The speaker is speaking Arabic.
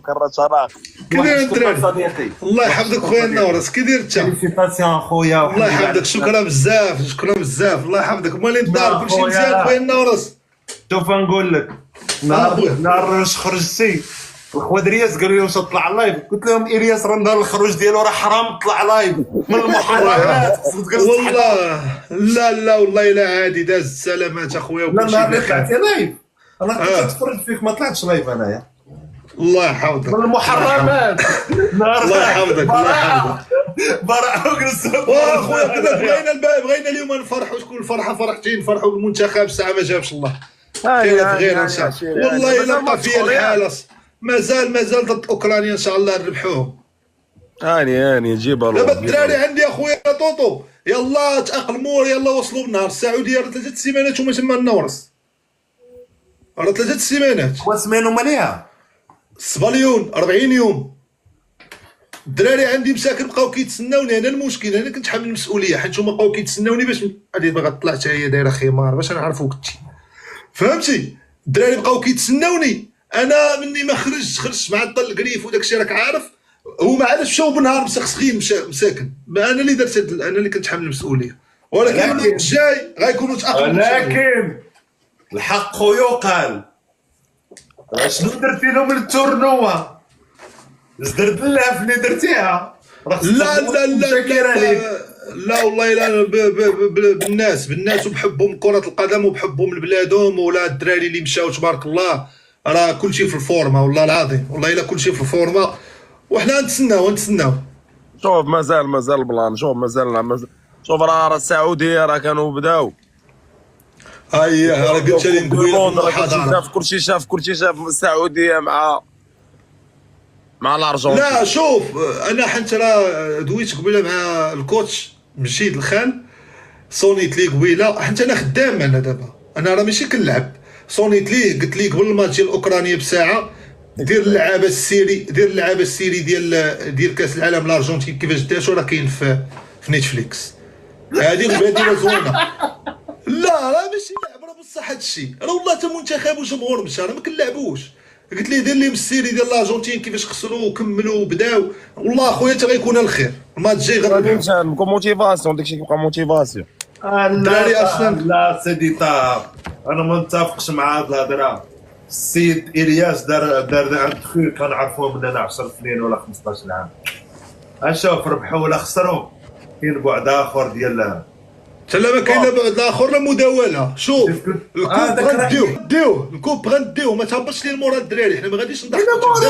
كرة شراق. كي داير الدراري؟ صديقي الله يحفظك خويا نورس، كي داير انت؟ فيليسيتاسيون خويا، الله يحفظك، شكرا بزاف شكرا بزاف، الله يحفظك. مالين الدار كلشي مزيان خويا نورس؟ شوف نقول لك، نهار خرجتي الخوادريات قالوا لي واش تطلع لايف، قلت لهم الياس راه نهار الخروج ديالو راه حرام طلع لايف من المحرمات. والله لا والله الا عادي داز السلامات اخويا لا وكلشي نهار اللي بخير. طلعتي لايف انا كنت نتفرج فيك، ما طلعتش لايف انايا الله يحفظك من المحرمات. الله يحفظك الله يحفظك. براءة وجلس واخويا كنا بغينا اليوم نفرحوا، تكون الفرحه فرحتين، نفرحوا بالمنتخب الساعه ما جابش الله خير غير ان شاء الله. والله الا بقى فيا الحال مازال ضد اوكرانيا ان شاء الله نربحوهم. هاني جيبها دابا الدراري عندي اخويا طوطو يلا تاقلموا، يلا وصلوا بالنهار السعوديه راه 3 سيمانات وما تما النورس، راه 3 سيمانات واسمين ماليها 7 40 يوم. الدراري عندي مساكن بقاو كيتسناوني، انا المشكل انا كنت حامل المسؤوليه، حيت هما بقاو كيتسناوني باش هادي باغا طلع حتى هي دايره خمار باش نعرفو كنتي فهمتي. الدراري بقاو كيتسناوني، انا مني ما خرجت مع الطل الكريف وداكشي راك عارف، هما علاش مشاو بالنهار مسخسخين مساكن، انا اللي درت انا اللي كنت حامل المسؤوليه، ولكن الجاي غيكونوا تاقلموا. لكن الحق يقال، شنو درتي لهم التورنوا؟ زدرت لها في اللي درتيها. لا والله لا بالناس وبحبهم كرة القدم وبحبهم لبلادهم، ولا الدراري اللي مشاو تبارك الله راه كلشي في الفورمه، والله العظيم والله الا كلشي في الفورمه، وحنا نتسناو. شوف مازال البلان، شوف راه السعوديه راه كانوا بداو راه قلت لي قبيله كلشي شاف السعوديه مع الارجنتين. لا شوف انا حتى راه دويت قبيله مع الكوتش مجيد الخان، صونيت ليه قبيله، حتى انا خدام انا دابا، انا راه ماشي كنلعب، صونيت ليه قلت ليه قبل الماتش ديال اوكرانيا بساعه دير اللعابه السيري ديال كاس العالم الارجنتين كيفاش داتو، راه كاين في نيتفليكس، هذه غبادي زوينه. لا راه ماشي لعب، راه بصح هادشي راه والله حتى منتخب وجمهور مشى راه ما كنلعبوش. قلت ليه دير لهم السيري ديال الارجنتين كيفاش خسروا وكملوا وبداو، والله اخويا حتى غيكون الخير، الماتش الجاي غنربحوا. نكون موتيفاسيون، داكشي كيبقى موتيفاسيون. الدراري اصلا لا سيدي طه، انا ما نتفقش مع هاد الهضره. السيد الياس دار عند خويا كنعرفوه من انا 10 سنين ولا 15 عام. اشوف ربحوا ولا خسروا كاين بعد اخر ديال حتى لا ما كاين بعد اخر لا مداوله. شوف الكوب غنديوه ما تهبطش لي المورا الدراري، حنا ما غاديش نضحكوا.